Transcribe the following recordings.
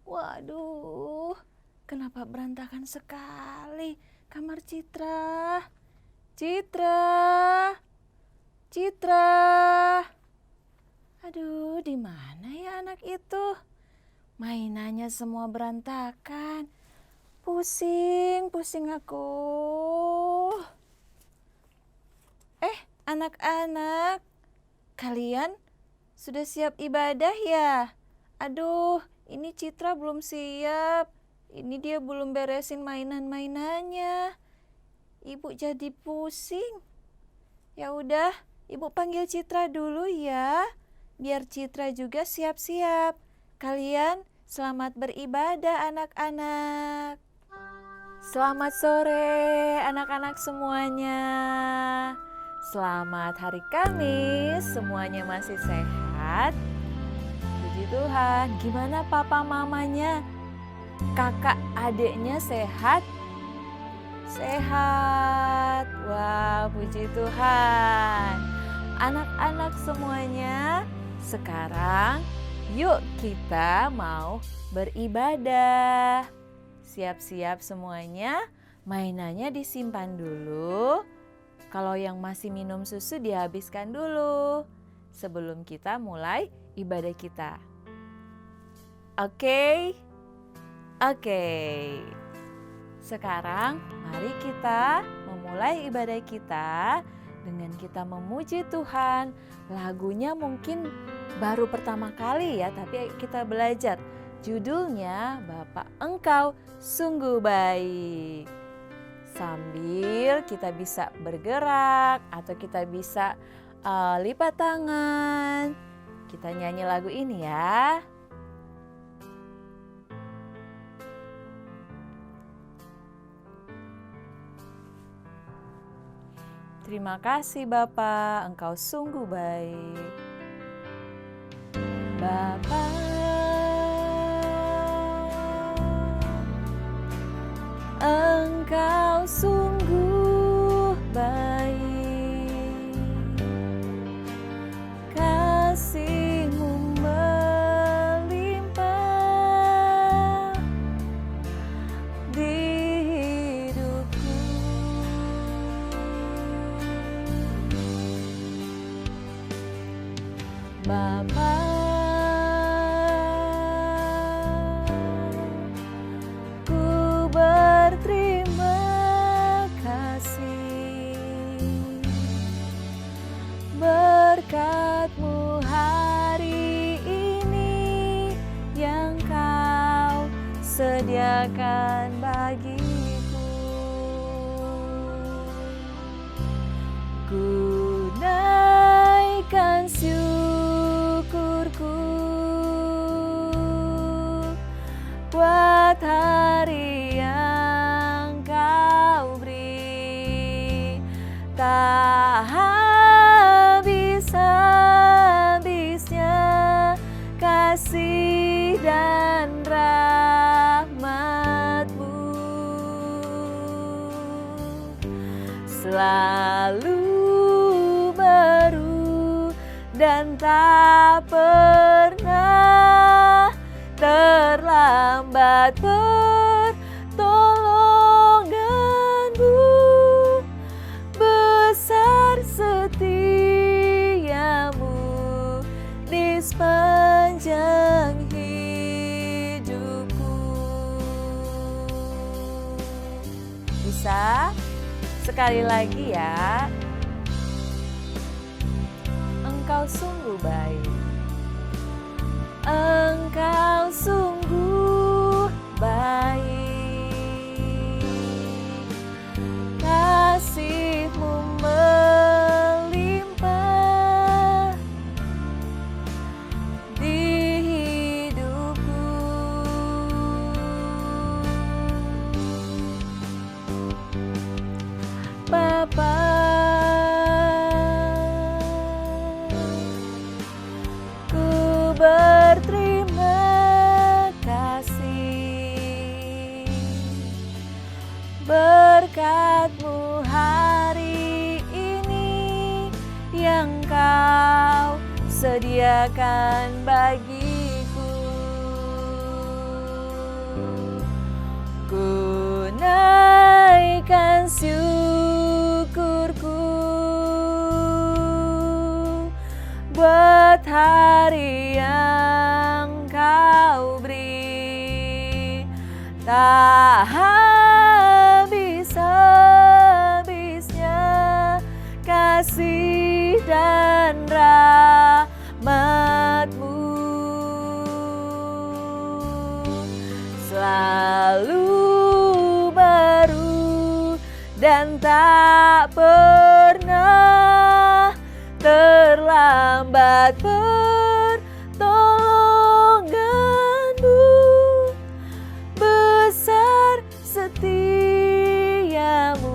Waduh, kenapa berantakan sekali kamar Citra? Citra, Citra. Aduh, di mana ya anak itu? Mainannya semua berantakan. Pusing aku. Anak-anak, kalian sudah siap ibadah ya? Aduh, ini Citra belum siap. Ini dia belum beresin mainan-mainannya. Ibu jadi pusing. Ya udah, Ibu panggil Citra dulu ya. Biar Citra juga siap-siap. Kalian selamat beribadah anak-anak. Selamat sore anak-anak semuanya. Selamat hari Kamis, semuanya masih sehat. Puji Tuhan. Gimana papa mamanya? Kakak adiknya sehat? Sehat. Wah, puji Tuhan. Anak-anak semuanya, sekarang yuk kita mau beribadah. Siap-siap semuanya, mainannya disimpan dulu. Kalau yang masih minum susu dihabiskan dulu sebelum kita mulai ibadah kita. Oke? Sekarang mari kita memulai ibadah kita dengan kita memuji Tuhan. Lagunya mungkin baru pertama kali ya, tapi kita belajar. Judulnya Bapa Engkau Sungguh Baik. Sambil kita bisa bergerak atau kita bisa lipat tangan. Kita nyanyi lagu ini ya. Terima kasih Bapa, Engkau sungguh baik. Bapa, Engkau sungguh baik. Kasih-Mu melimpah di hidupku. Bapa, ku berterima kasih. Berkat-Mu hari ini yang Kau sediakan bagiku. Ku naikkan syukurku buat hari yang Kau beri. Tak habis-habisnya kasih dan rahmat-Mu. Selalu baru dan tak pernah terlambat pertolongan-Mu. Besar setia-Mu di sepanjang hidupku. Bisa? Sekali lagi ya. Engkau sungguh baik. Engkau sungguh baik. Kasih-Mu melimpah di hidupku. Bapa, ku berterima berkat-Mu hari ini yang Kau sediakan bagiku. Ku naikkan syukurku buat hari yang Kau beri. Tak habis-habisnya kasih dan rahmat-Mu, selalu baru dan tak pernah terlambat pertolongan-Mu. Besar setia-Mu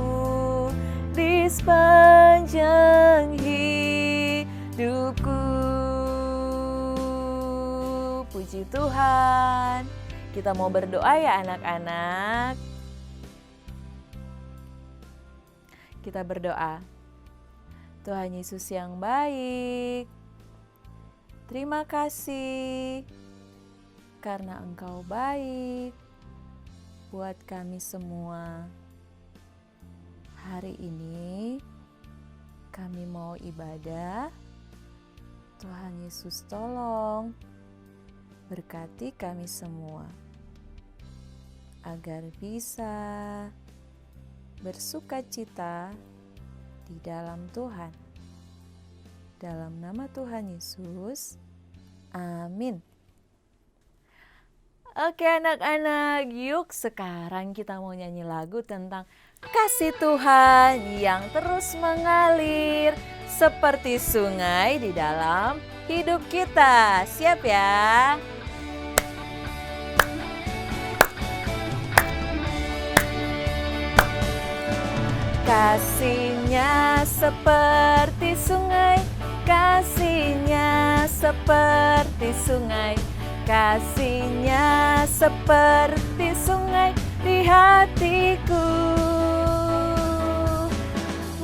di sepanjang hidupku. Puji Tuhan. Kita mau berdoa ya anak-anak. Kita berdoa. Tuhan Yesus yang baik, terima kasih karena Engkau baik buat kami semua. Hari ini kami mau ibadah. Tuhan Yesus tolong berkati kami semua agar bisa bersukacita di dalam Tuhan. Dalam nama Tuhan Yesus, amin. Oke anak-anak, yuk sekarang kita mau nyanyi lagu tentang kasih Tuhan yang terus mengalir seperti sungai di dalam hidup kita. Siap ya? Kasih-Nya seperti sungai, kasih-Nya seperti sungai, kasih-Nya seperti sungai di hatiku.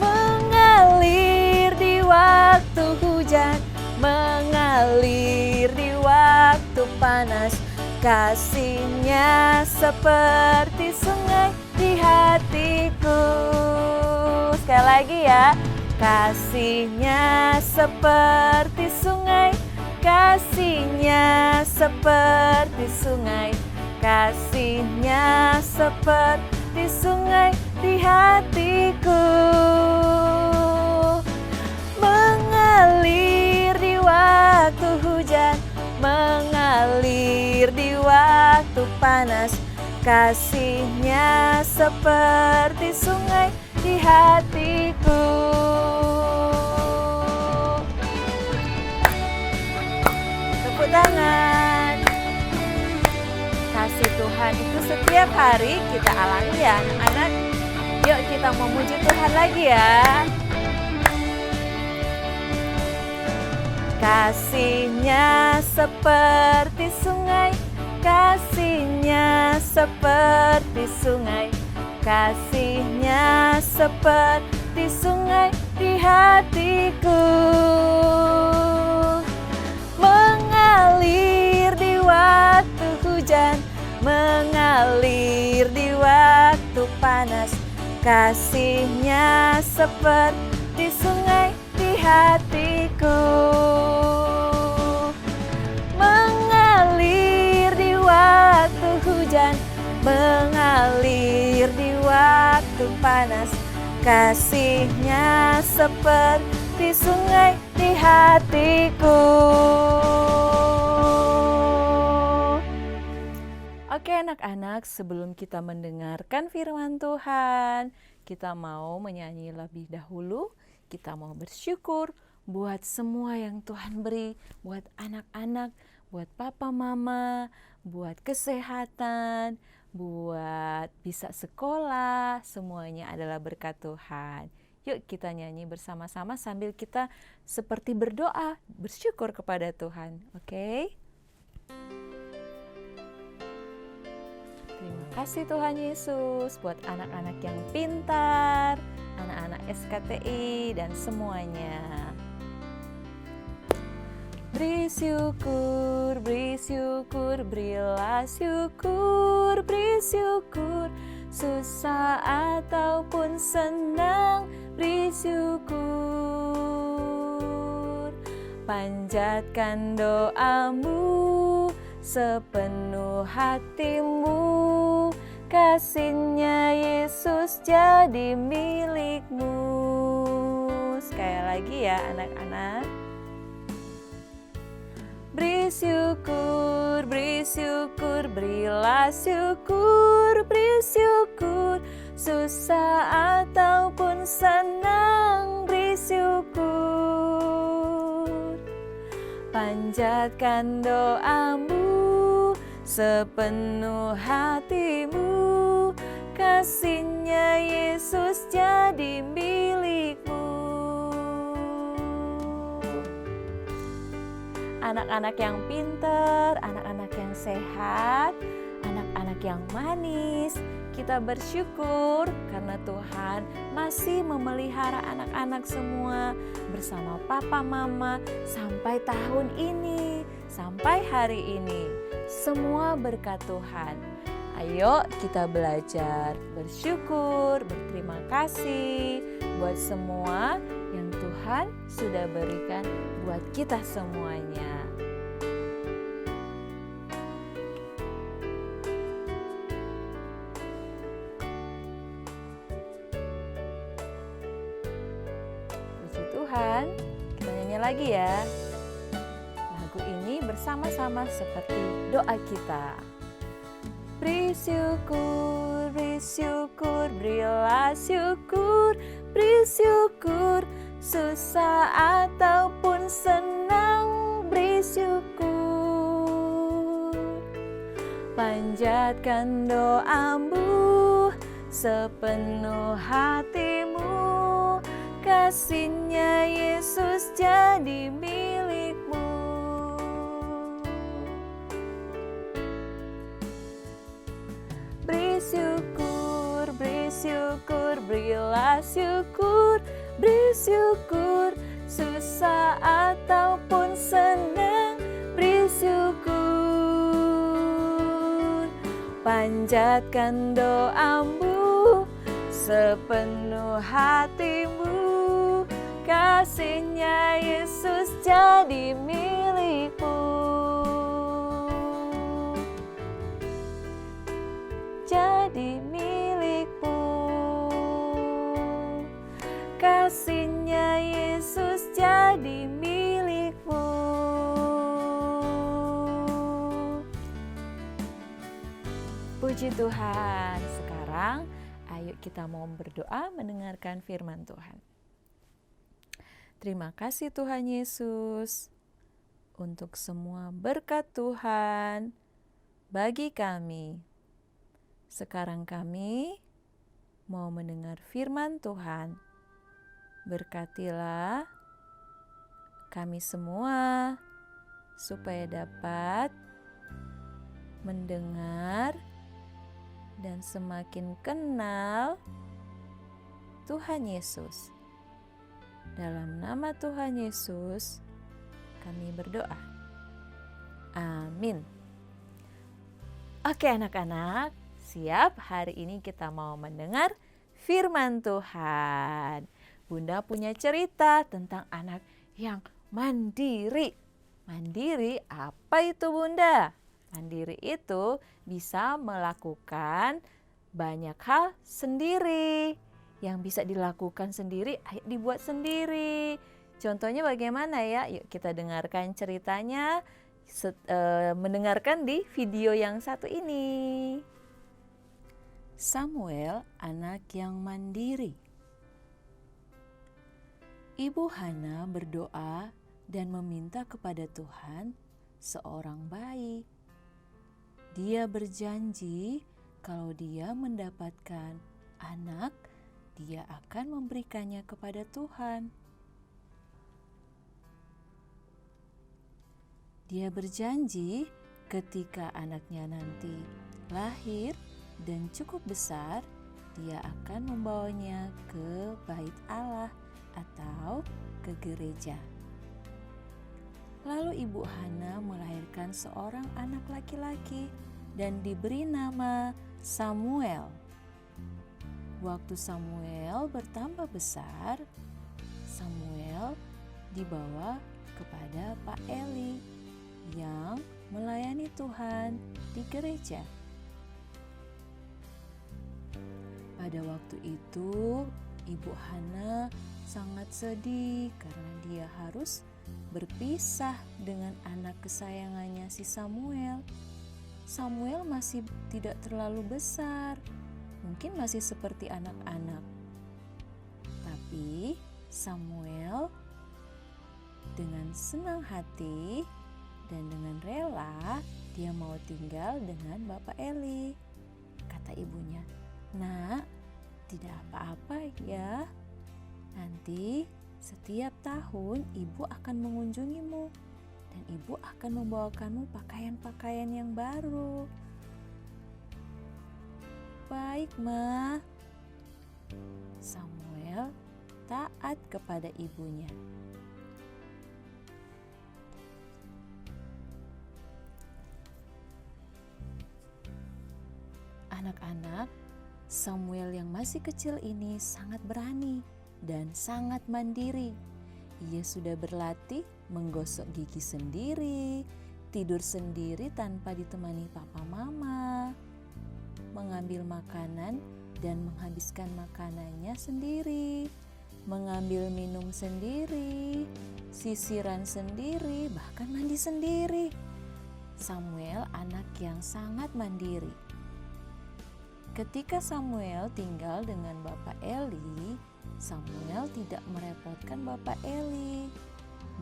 Mengalir di waktu hujan, mengalir di waktu panas, kasih-Nya seperti sungai di hatiku. Sekali lagi ya, kasih-Nya seperti sungai, kasih-Nya seperti sungai, kasih-Nya seperti sungai di hatiku. Mengalir di waktu hujan, mengalir di waktu panas, kasih-Nya seperti sungai di hatiku. Tepuk tangan. Kasih Tuhan itu setiap hari kita alami ya anak-anak. Yuk kita memuji Tuhan lagi ya. Kasih-Nya seperti sungai, kasih-Nya seperti sungai, kasih-Nya seperti sungai di hatiku. Mengalir di waktu hujan, mengalir di waktu panas, kasih-Nya seperti sungai di hatiku. Mengalir di waktu hujan, mengalir di waktu panas, kasih-Nya seperti sungai di hatiku. Oke anak-anak, sebelum kita mendengarkan firman Tuhan, kita mau menyanyi lebih dahulu. Kita mau bersyukur buat semua yang Tuhan beri, buat anak-anak, buat papa mama, buat kesehatan, buat bisa sekolah, semuanya adalah berkat Tuhan. Yuk kita nyanyi bersama-sama sambil kita seperti berdoa, bersyukur kepada Tuhan, oke? Terima kasih Tuhan Yesus buat anak-anak yang pintar, anak-anak SKTI dan semuanya. Beri syukur, berilah syukur, beri syukur. Susah ataupun senang, beri syukur. Panjatkan doamu sepenuh hatimu, kasih-Nya Yesus jadi milikmu. Sekali lagi ya anak-anak. Beri syukur, berilah syukur, beri syukur. Susah ataupun senang, beri syukur. Panjatkan doamu sepenuh hatimu, kasih-Nya Yesus jadi milikmu. Anak-anak yang pintar, anak-anak yang sehat, anak-anak yang manis, kita bersyukur karena Tuhan masih memelihara anak-anak semua bersama papa mama sampai tahun ini, sampai hari ini. Semua berkat Tuhan. Ayo kita belajar bersyukur, berterima kasih buat semua yang Tuhan sudah berikan buat kita semuanya. Puji Tuhan, kita nyanyi lagi ya. Lagu ini bersama-sama seperti doa kita. Beri syukur, berilah syukur, beri syukur. Susah ataupun senang, beri syukur. Panjatkan doamu sepenuh hatimu, kasih-Nya Yesus jadi milikmu. Beri syukur, berilah syukur, beri syukur. Susah ataupun senang, beri syukur. Panjatkan doamu sepenuh hatimu, kasih-Nya Yesus jadi milikmu. Jadi milikmu, kasih-Nya Yesus jadi milikmu. Puji Tuhan. Sekarang ayo kita mau berdoa mendengarkan firman Tuhan. Terima kasih Tuhan Yesus untuk semua berkat Tuhan bagi kami. Sekarang kami mau mendengar firman Tuhan. Berkatilah kami semua supaya dapat mendengar dan semakin kenal Tuhan Yesus. Dalam nama Tuhan Yesus kami berdoa. Amin. Oke anak-anak, siap? Hari ini kita mau mendengar firman Tuhan. Bunda punya cerita tentang anak yang mandiri. Mandiri apa itu Bunda? Mandiri itu bisa melakukan banyak hal sendiri. Yang bisa dilakukan sendiri, ayo dibuat sendiri. Contohnya bagaimana ya? Yuk kita dengarkan ceritanya, mendengarkan di video yang satu ini. Samuel, anak yang mandiri. Ibu Hana berdoa dan meminta kepada Tuhan seorang bayi. Dia berjanji kalau dia mendapatkan anak, dia akan memberikannya kepada Tuhan. Dia berjanji ketika anaknya nanti lahir, dan cukup besar, dia akan membawanya ke bait Allah atau ke gereja. Lalu Ibu Hana melahirkan seorang anak laki-laki dan diberi nama Samuel. Waktu Samuel bertambah besar, Samuel dibawa kepada Pak Eli yang melayani Tuhan di gereja. Pada waktu itu, Ibu Hana sangat sedih karena dia harus berpisah dengan anak kesayangannya si Samuel. Samuel masih tidak terlalu besar, mungkin masih seperti anak-anak. Tapi Samuel dengan senang hati dan dengan rela dia mau tinggal dengan Bapak Eli. Kata ibunya, "Nak, tidak apa-apa ya. Nanti setiap tahun ibu akan mengunjungimu dan ibu akan membawakanmu pakaian-pakaian yang baru." "Baik, Ma." Samuel taat kepada ibunya. Anak-anak, Samuel yang masih kecil ini sangat berani dan sangat mandiri. Ia sudah berlatih menggosok gigi sendiri, tidur sendiri tanpa ditemani papa mama, mengambil makanan dan menghabiskan makanannya sendiri, mengambil minum sendiri, sisiran sendiri, bahkan mandi sendiri. Samuel anak yang sangat mandiri. Ketika Samuel tinggal dengan Bapak Eli, Samuel tidak merepotkan Bapak Eli.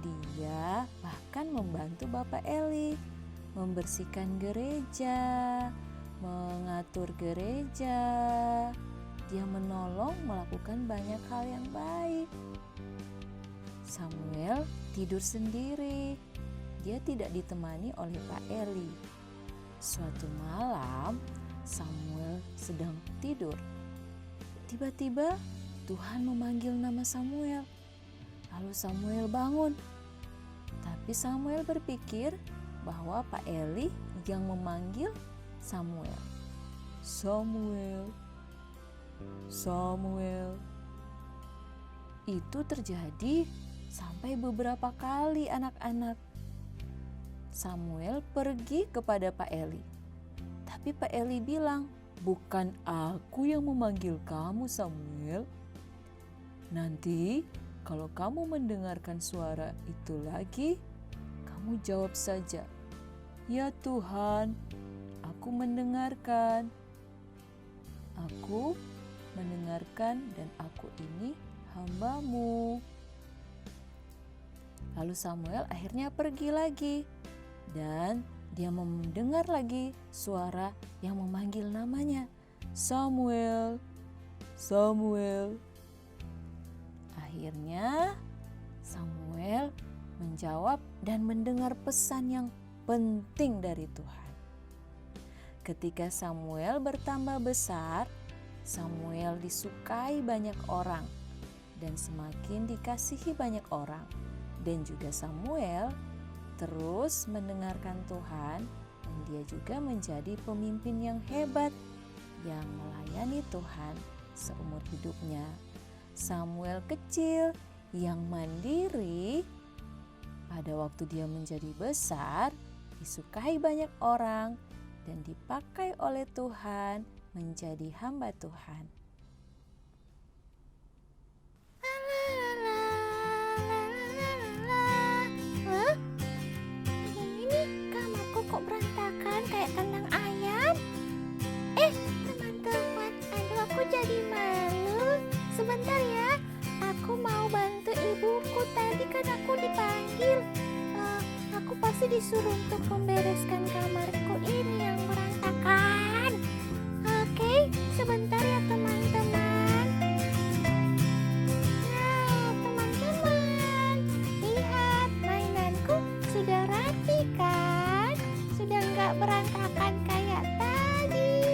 Dia bahkan membantu Bapak Eli membersihkan gereja, mengatur gereja. Dia menolong melakukan banyak hal yang baik. Samuel tidur sendiri. Dia tidak ditemani oleh Pak Eli. Suatu malam, Samuel sedang tidur. Tiba-tiba Tuhan memanggil nama Samuel. Lalu Samuel bangun. Tapi Samuel berpikir bahwa Pak Eli yang memanggil Samuel. "Samuel, Samuel." Itu terjadi sampai beberapa kali anak-anak. Samuel pergi kepada Pak Eli. Tapi Pak Eli bilang, "Bukan aku yang memanggil kamu, Samuel. Nanti kalau kamu mendengarkan suara itu lagi, kamu jawab saja, 'Ya Tuhan, aku mendengarkan. Aku mendengarkan dan aku ini hamba-Mu.'" Lalu Samuel akhirnya pergi lagi dan dia mendengar lagi suara yang memanggil namanya, "Samuel, Samuel." Akhirnya Samuel menjawab dan mendengar pesan yang penting dari Tuhan. Ketika Samuel bertambah besar, Samuel disukai banyak orang dan semakin dikasihi banyak orang. Dan juga Samuel terus mendengarkan Tuhan dan dia juga menjadi pemimpin yang hebat yang melayani Tuhan seumur hidupnya. Samuel kecil yang mandiri pada waktu dia menjadi besar disukai banyak orang dan dipakai oleh Tuhan menjadi hamba Tuhan. Kok berantakan kayak kandang ayam? Teman-teman, aduh aku jadi malu. Sebentar ya, aku mau bantu ibuku. Tadi kan aku dipanggil. Aku pasti disuruh untuk membereskan kamarku ini yang berantakan. Oke, sebentar ya teman-teman. Nah, teman-teman, lihat mainanku sudah rapi kan? Sudah nggak berantakan kayak tadi.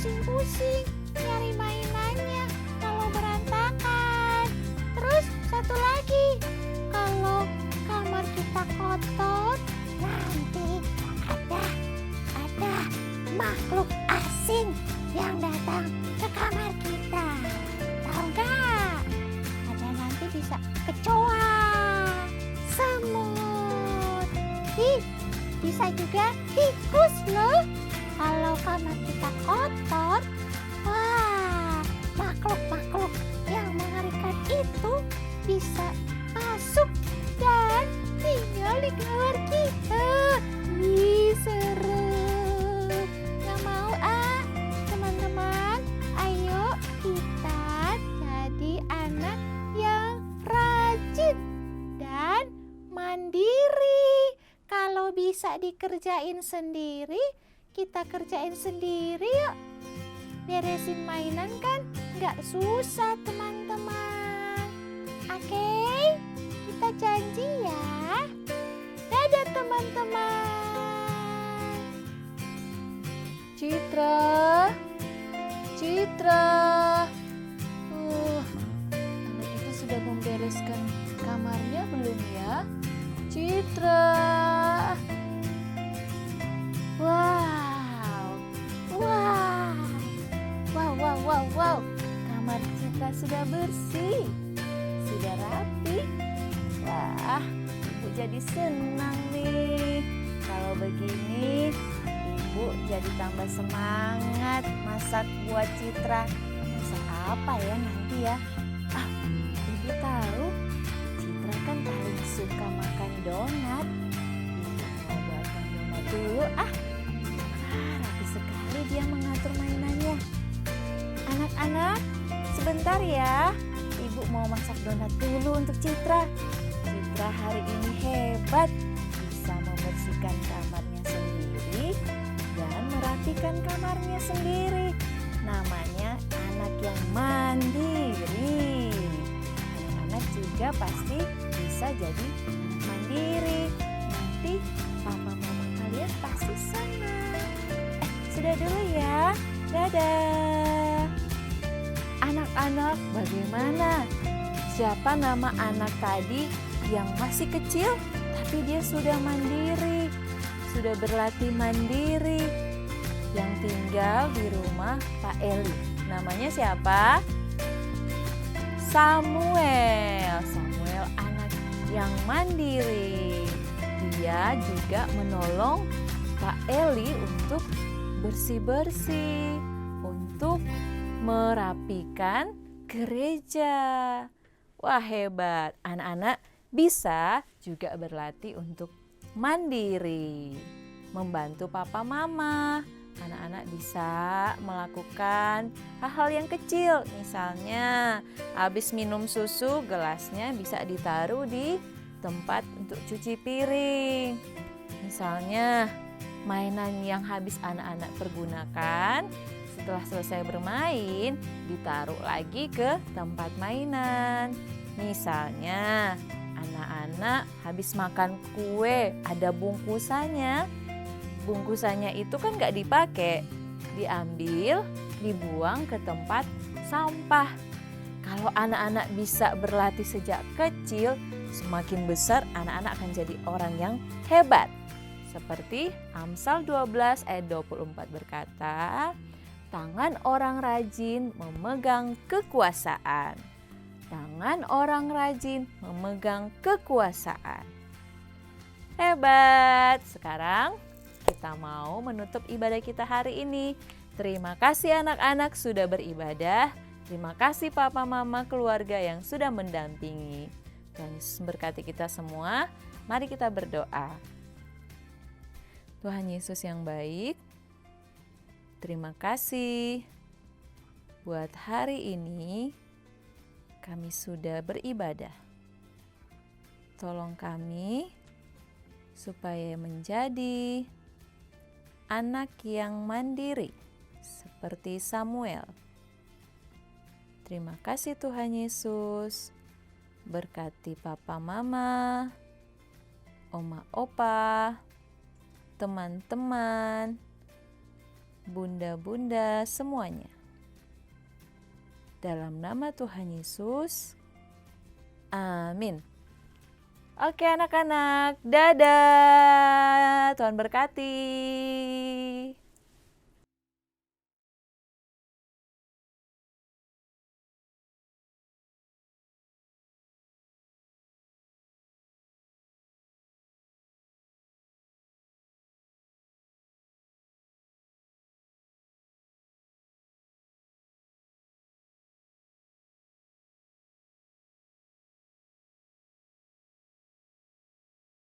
pusing-pusing nyari mainannya kalau berantakan. Terus satu lagi, kalau kamar kita kotor, nanti ada makhluk asing yang datang ke kamar kita. Tahu nggak? Ada nanti bisa kecoa, semut, bisa juga tikus loh. Kalau kamar kita kotor, wah, makhluk-makhluk yang mengerikan itu bisa masuk dan tinggal di kamar kita. Ih, seru. Nggak mau teman-teman. Ayo kita jadi anak yang rajin dan mandiri. Kalau bisa dikerjain sendiri, kita kerjain sendiri yuk. Beresin mainan kan nggak susah teman-teman. Oke, kita janji ya. Dadah teman-teman. Citra, anak itu sudah membereskan kamarnya belum ya? Citra, wow, kamar Citra sudah bersih, sudah rapi. Wah, Ibu jadi senang nih. Kalau begini, Ibu jadi tambah semangat masak buat Citra. Masak apa ya nanti ya? Ibu tahu, Citra kan paling suka makan donat. Ibu mau buatkan donat dulu. Rapi sekali dia mengatur mainannya. Anak-anak, sebentar ya. Ibu mau masak donat dulu untuk Citra. Citra hari ini hebat, bisa membersihkan kamarnya sendiri dan merapikan kamarnya sendiri. Namanya anak yang mandiri. Anak-anak juga pasti bisa jadi anak mandiri. Nanti papa mama kalian pasti senang. Sudah dulu ya. Dadah. Anak-anak, bagaimana? Siapa nama anak tadi yang masih kecil tapi dia sudah mandiri, sudah berlatih mandiri, yang tinggal di rumah Pak Eli? Namanya siapa? Samuel. Samuel anak yang mandiri. Dia juga menolong Pak Eli untuk bersih-bersih, untuk merapikan gereja. Wah, hebat. Anak-anak bisa juga berlatih untuk mandiri, membantu papa mama. Anak-anak bisa melakukan hal-hal yang kecil. Misalnya, habis minum susu, gelasnya bisa ditaruh di tempat untuk cuci piring. Misalnya, mainan yang habis anak-anak pergunakan, setelah selesai bermain, ditaruh lagi ke tempat mainan. Misalnya, anak-anak habis makan kue, ada bungkusannya. Bungkusannya itu kan nggak dipakai, diambil, dibuang ke tempat sampah. Kalau anak-anak bisa berlatih sejak kecil, semakin besar anak-anak akan jadi orang yang hebat. Seperti Amsal 12 ayat 24 berkata, tangan orang rajin memegang kekuasaan. Tangan orang rajin memegang kekuasaan. Hebat! Sekarang kita mau menutup ibadah kita hari ini. Terima kasih anak-anak sudah beribadah. Terima kasih papa mama keluarga yang sudah mendampingi. Tuhan Yesus memberkati kita semua. Mari kita berdoa. Tuhan Yesus yang baik, terima kasih buat hari ini kami sudah beribadah. Tolong kami supaya menjadi anak yang mandiri seperti Samuel. Terima kasih Tuhan Yesus. Berkati papa mama, oma opa, teman-teman, bunda-bunda semuanya. Dalam nama Tuhan Yesus, amin. Oke anak-anak, dadah. Tuhan berkati.